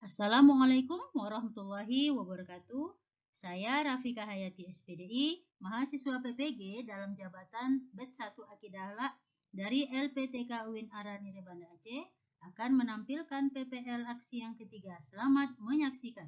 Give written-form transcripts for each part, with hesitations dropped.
Assalamualaikum warahmatullahi wabarakatuh. Saya Rafika Hayati SPDI, mahasiswa PPG dalam jabatan Batch 1 Akidah dari LPTK UIN Aranire Banda Aceh akan menampilkan PPL aksi yang ketiga. Selamat menyaksikan.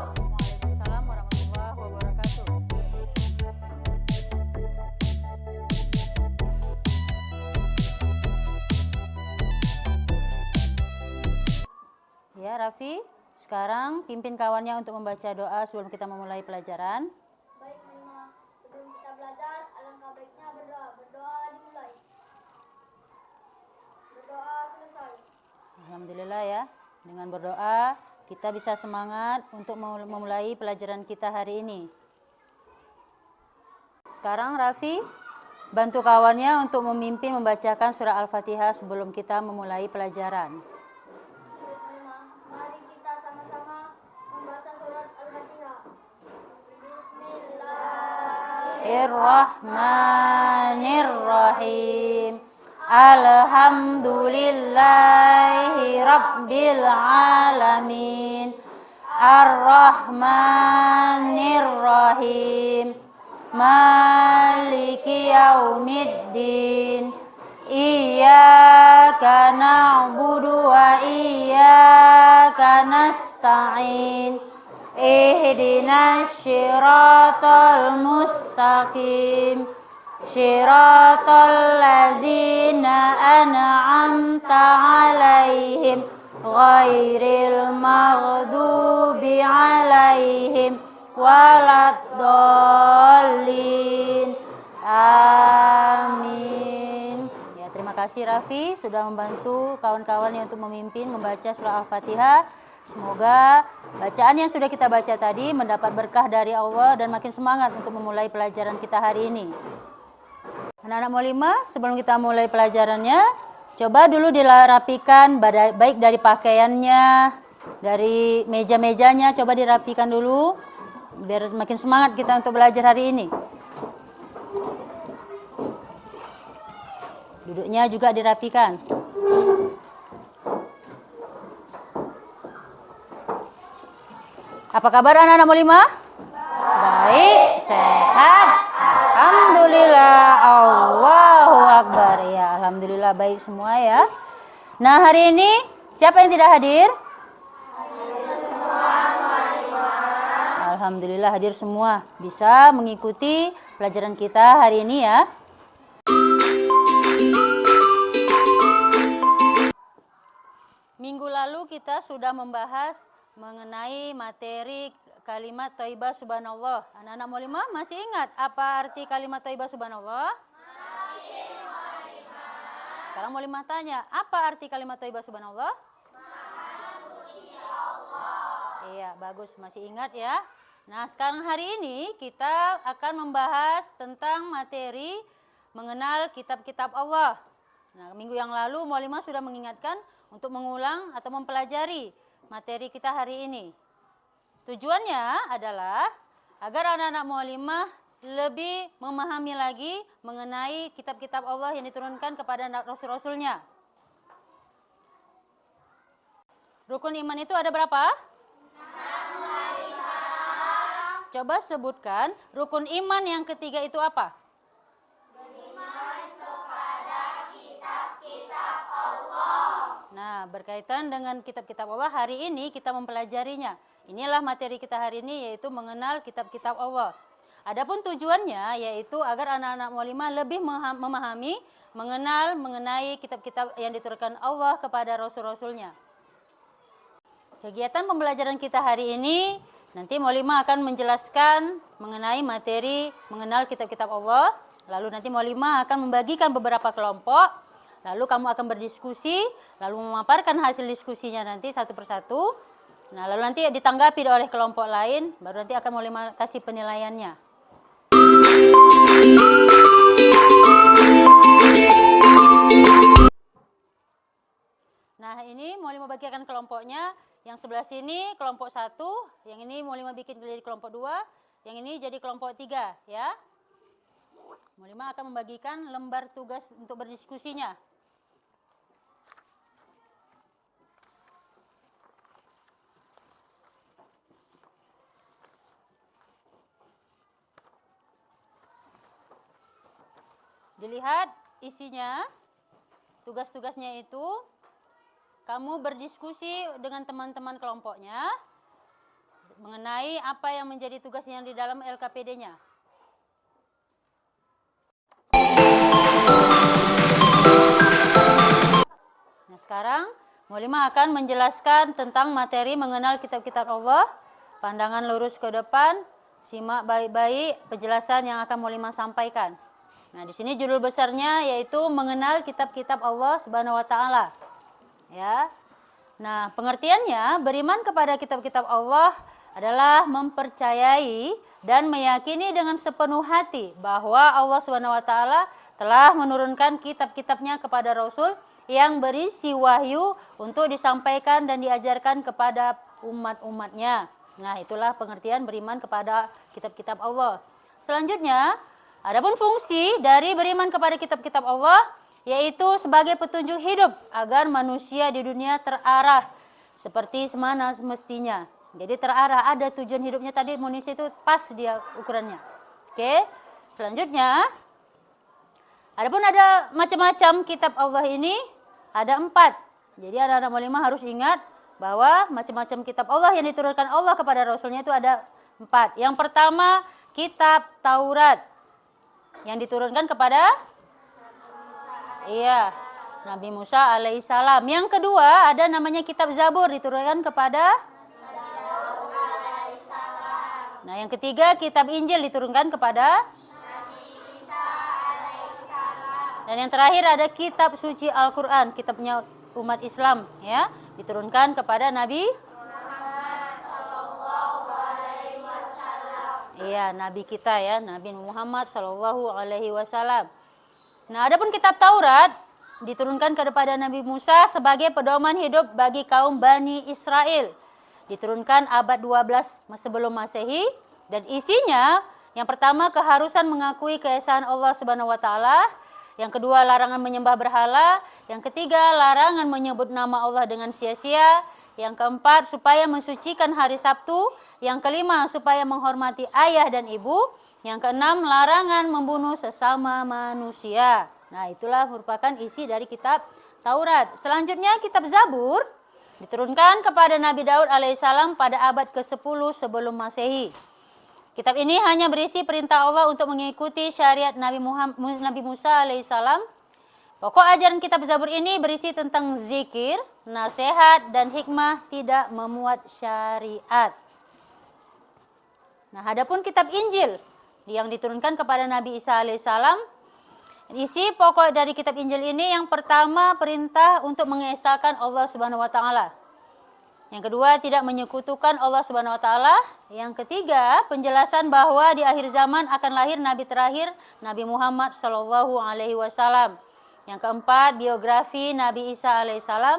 Waalaikumsalam warahmatullahi wabarakatuh. Ya, Raffi, sekarang pimpin kawannya untuk membaca doa sebelum kita memulai pelajaran. Baik, Mima. Sebelum kita belajar, alangkah baiknya berdoa. Berdoa dimulai. Berdoa selesai. Alhamdulillah ya, dengan berdoa kita bisa semangat untuk memulai pelajaran kita hari ini. Sekarang Raffi, bantu kawannya untuk memimpin membacakan surah Al-Fatihah sebelum kita memulai pelajaran. Baik, Mima. Mari kita sama-sama membaca surat Al-Fatihah. Bismillahirrahmanirrahim. Alhamdulillahi Rabbil Alamin. Ar-Rahmanir-Rahim. Maliki Yaumiddin. Iyyaka na'budu wa iyyaka nasta'in. Ihdinas syiratal mustaqim. Syiratal ladzina an'amta 'alaihim ghairil maghdubi 'alaihim waladdallin. Amin. Ya, terima kasih Raffi sudah membantu kawan-kawannya untuk memimpin membaca surah Al-Fatihah. Semoga bacaan yang sudah kita baca tadi mendapat berkah dari Allah dan makin semangat untuk memulai pelajaran kita hari ini. Anak-anak Mualimah, sebelum kita mulai pelajarannya, coba dulu dirapikan baik dari pakaiannya, dari meja-mejanya, coba dirapikan dulu biar makin semangat kita untuk belajar hari ini. Duduknya juga dirapikan. Apa kabar anak-anak Mualimah? Baik, sehat. Alhamdulillah, Allahu Akbar. Ya, alhamdulillah baik semua ya. Nah, hari ini siapa yang tidak hadir? Alhamdulillah hadir semua. Bisa mengikuti pelajaran kita hari ini ya. Minggu lalu kita sudah membahas mengenai materi kalimat thayyibah subhanallah. Anak-anak Mualimah masih ingat apa arti kalimat thayyibah subhanallah? Masih, Mualimah. Sekarang Mualimah tanya, apa arti kalimat thayyibah subhanallah? Iya, bagus, masih ingat ya. Nah, sekarang hari ini kita akan membahas tentang materi mengenal kitab-kitab Allah. Nah, minggu yang lalu Mualimah sudah mengingatkan untuk mengulang atau mempelajari materi kita hari ini. Tujuannya adalah agar anak-anak Mualimah lebih memahami lagi mengenai kitab-kitab Allah yang diturunkan kepada Rasul-Rasulnya. Rukun iman itu ada berapa? Coba sebutkan rukun iman yang ketiga itu apa? Nah, berkaitan dengan kitab-kitab Allah, hari ini kita mempelajarinya. Inilah materi kita hari ini, yaitu mengenal kitab-kitab Allah. Adapun tujuannya, yaitu agar anak-anak Mualimah lebih memahami, mengenai kitab-kitab yang diturunkan Allah kepada Rasul-Rasulnya. Kegiatan pembelajaran kita hari ini, nanti Mualimah akan menjelaskan mengenai materi mengenal kitab-kitab Allah. Lalu nanti Mualimah akan membagikan beberapa kelompok. Lalu kamu akan berdiskusi, lalu memaparkan hasil diskusinya nanti satu persatu. Nah, lalu nanti ditanggapi oleh kelompok lain, baru nanti akan Mualimah kasih penilaiannya. bagikan kelompoknya. Yang sebelah sini kelompok 1, yang ini Mu'limah bikin jadi kelompok 2, yang ini jadi kelompok 3 ya. Mu'limah akan membagikan lembar tugas untuk berdiskusinya. Dilihat isinya, tugas-tugasnya itu, kamu berdiskusi dengan teman-teman kelompoknya mengenai apa yang menjadi tugasnya di dalam LKPD-nya. Nah, sekarang Mu'limah akan menjelaskan tentang materi mengenal kitab-kitab Allah. Pandangan lurus ke depan, simak baik-baik penjelasan yang akan Mu'limah sampaikan. Nah, di sini judul besarnya yaitu mengenal kitab-kitab Allah Subhanahu wa taala. Ya. Nah, pengertiannya beriman kepada kitab-kitab Allah adalah mempercayai dan meyakini dengan sepenuh hati bahwa Allah Subhanahu wa taala telah menurunkan kitab-kitabnya kepada Rasul yang berisi wahyu untuk disampaikan dan diajarkan kepada umat-umatnya. Nah, itulah pengertian beriman kepada kitab-kitab Allah. Selanjutnya, adapun fungsi dari beriman kepada kitab-kitab Allah yaitu sebagai petunjuk hidup agar manusia di dunia terarah seperti semana semestinya. Jadi terarah, ada tujuan hidupnya tadi manusia itu pas dia ukurannya. Oke. Selanjutnya, adapun ada macam-macam kitab Allah ini ada 4. Jadi anak-anak Mu'limah harus ingat bahwa macam-macam kitab Allah yang diturunkan Allah kepada Rasulnya itu ada 4. Yang pertama, kitab Taurat yang diturunkan kepada Nabi Musa alaihissalam. Yang kedua ada namanya kitab Zabur diturunkan kepada Nah, yang ketiga kitab Injil diturunkan kepada Nabi Isa alaihissalam. Dan yang terakhir ada kitab suci Al-Qur'an, kitabnya umat Islam ya, diturunkan kepada Nabi Muhammad sallallahu alaihi wasallam. Iya, nabi kita ya, Nabi Muhammad sallallahu alaihi wasallam. Nah, adapun kitab Taurat diturunkan kepada Nabi Musa sebagai pedoman hidup bagi kaum Bani Israel. Diturunkan abad 12 sebelum Masehi dan isinya yang pertama keharusan mengakui keesaan Allah Subhanahu wa taala, yang kedua larangan menyembah berhala, yang ketiga larangan menyebut nama Allah dengan sia-sia, yang keempat supaya mensucikan hari Sabtu, yang kelima supaya menghormati ayah dan ibu, yang keenam larangan membunuh sesama manusia. Nah, itulah merupakan isi dari kitab Taurat. Selanjutnya kitab Zabur diturunkan kepada Nabi Daud alaihissalam pada abad ke-10 sebelum Masehi. Kitab ini hanya berisi perintah Allah untuk mengikuti syariat Nabi Musa alaihissalam. Pokok ajaran kitab Zabur ini berisi tentang zikir, nasihat, dan hikmah, tidak memuat syariat. Nah, adapun kitab Injil yang diturunkan kepada Nabi Isa alaihissalam, isi pokok dari kitab Injil ini yang pertama perintah untuk mengesahkan Allah Subhanahu wa taala. Yang kedua tidak menyekutukan Allah Subhanahu wa taala. Yang ketiga penjelasan bahwa di akhir zaman akan lahir nabi terakhir Nabi Muhammad sallallahu alaihi wasallam. Yang keempat biografi Nabi Isa alaihissalam.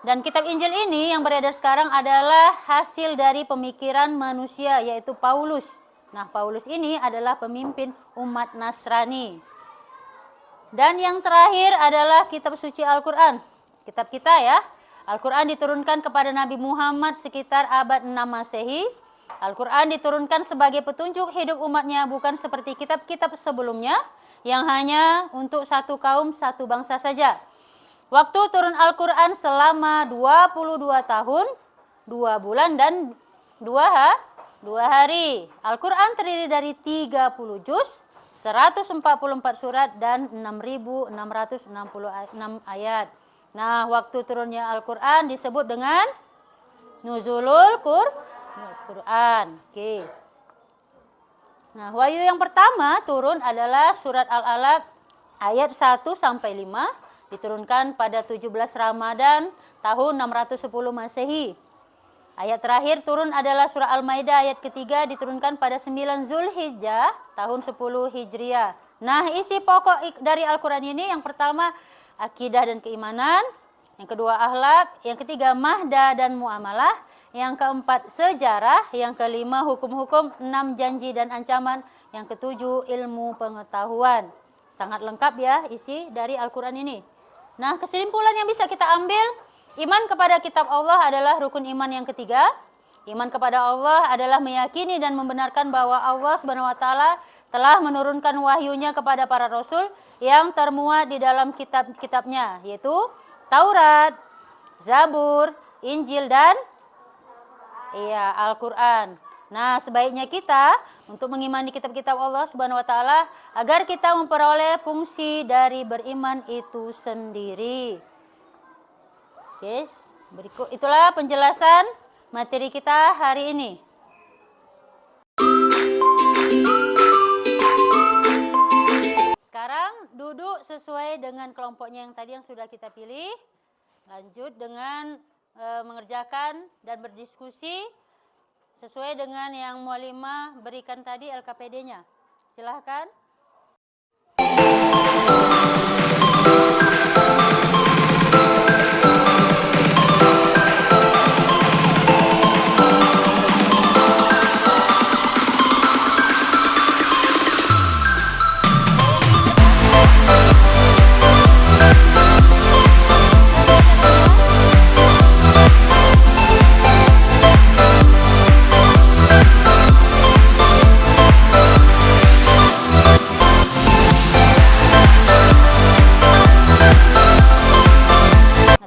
Dan kitab Injil ini yang beredar sekarang adalah hasil dari pemikiran manusia yaitu Paulus. Nah, Paulus ini adalah pemimpin umat Nasrani. Dan yang terakhir adalah kitab suci Al-Quran. Kitab kita ya. Al-Quran diturunkan kepada Nabi Muhammad sekitar abad 6 Masehi. Al-Quran diturunkan sebagai petunjuk hidup umatnya, bukan seperti kitab-kitab sebelumnya yang hanya untuk satu kaum, satu bangsa saja. Waktu turun Al-Quran selama 22 tahun, 2 bulan dan 2 hari. Al-Quran terdiri dari 30 juz, 144 surat dan 6.666 ayat. Nah, waktu turunnya Al-Quran disebut dengan Nuzulul Quran. Oke. Nah, wahyu yang pertama turun adalah surat Al-Alaq ayat 1 sampai 5, diturunkan pada 17 Ramadan tahun 610 Masehi. Ayat terakhir turun adalah surah Al-Maidah ayat ketiga, diturunkan pada 9 Zulhijjah tahun 10 Hijriah. Nah, isi pokok dari Al-Quran ini yang pertama akidah dan keimanan, yang kedua akhlak, yang ketiga mahda dan muamalah, yang keempat sejarah, yang kelima hukum-hukum, 6 janji dan ancaman, yang ketujuh ilmu pengetahuan. Sangat lengkap ya isi dari Al-Quran ini. Nah, kesimpulan yang bisa kita ambil, iman kepada kitab Allah adalah rukun iman yang ketiga. Iman kepada Allah adalah meyakini dan membenarkan bahwa Allah Subhanahu wa taala telah menurunkan wahyunya kepada para rasul yang termuat di dalam kitab-kitabnya, yaitu Taurat, Zabur, Injil dan Al-Quran. Nah, sebaiknya kita untuk mengimani kitab-kitab Allah Subhanahu wa taala agar kita memperoleh fungsi dari beriman itu sendiri. Oke, berikut itulah penjelasan materi kita hari ini. Sekarang duduk sesuai dengan kelompoknya yang tadi yang sudah kita pilih. Lanjut dengan mengerjakan dan berdiskusi sesuai dengan yang mualimah berikan tadi LKPD-nya. Silahkan.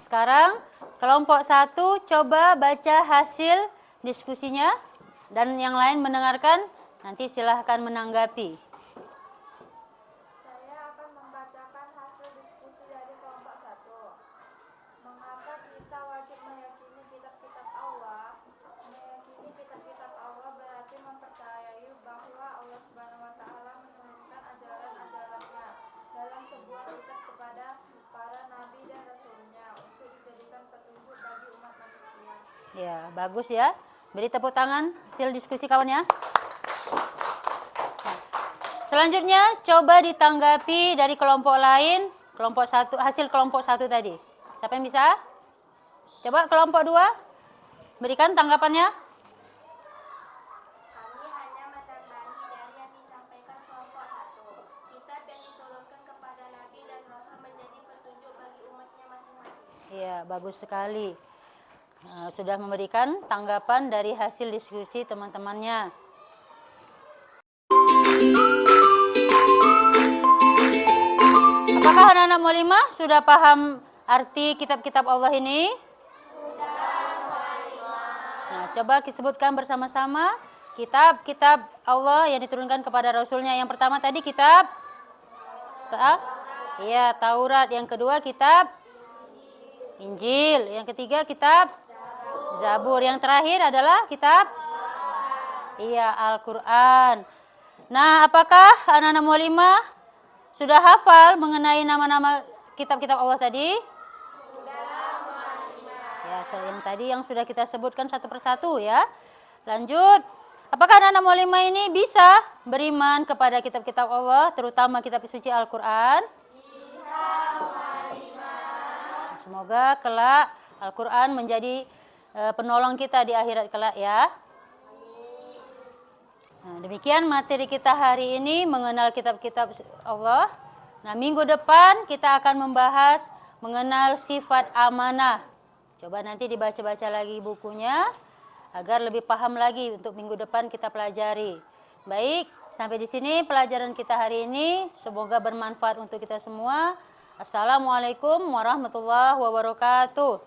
Sekarang kelompok 1 coba baca hasil diskusinya dan yang lain mendengarkan, nanti silahkan menanggapi. Saya akan membacakan hasil diskusi dari kelompok 1. Mengapa kita wajib meyakini kitab-kitab Allah? Meyakini kitab-kitab Allah berarti mempercayai bahwa Allah Subhanahu wa taala menurunkan ajaran-ajarannya dalam sebuah kitab kepada para nabi dan rasulnya untuk dijadikan petunjuk bagi umat manusia. Ya, bagus ya. Beri tepuk tangan hasil diskusi kawan ya. Selanjutnya coba ditanggapi dari kelompok lain, kelompok 1, hasil kelompok 1 tadi. Siapa yang bisa? Coba kelompok 2 berikan tanggapannya. Kami hanya menambahi dari yang disampaikan kelompok 1. Kitab yang diturunkan kepada nabi dan rasul menjadi petunjuk bagi umatnya masing-masing. Iya, bagus sekali. Sudah memberikan tanggapan dari hasil diskusi teman-temannya. Apakah anak-anak mualimah sudah paham arti kitab-kitab Allah ini? Nah, coba disebutkan bersama-sama kitab-kitab Allah yang diturunkan kepada Rasulnya. Yang pertama tadi kitab Taurat. Yang kedua kitab Injil. Yang ketiga kitab Zabur. Yang terakhir adalah kitab Al-Quran. Nah, apakah anak-anak mualimah sudah hafal mengenai nama-nama kitab-kitab Allah tadi? Ya, yang tadi yang sudah kita sebutkan satu persatu ya. Lanjut. Apakah anak-anak mualimah ini bisa beriman kepada kitab-kitab Allah, terutama kitab suci Al-Quran? Bisa, mualimah. Semoga kelak Al-Quran menjadi penolong kita di akhirat kelak ya. Nah, demikian materi kita hari ini mengenal kitab-kitab Allah. Nah, minggu depan kita akan membahas mengenal sifat amanah. Coba nanti dibaca-baca lagi bukunya agar lebih paham lagi untuk minggu depan kita pelajari. Baik, sampai di sini pelajaran kita hari ini. Semoga bermanfaat untuk kita semua. Assalamualaikum warahmatullahi wabarakatuh.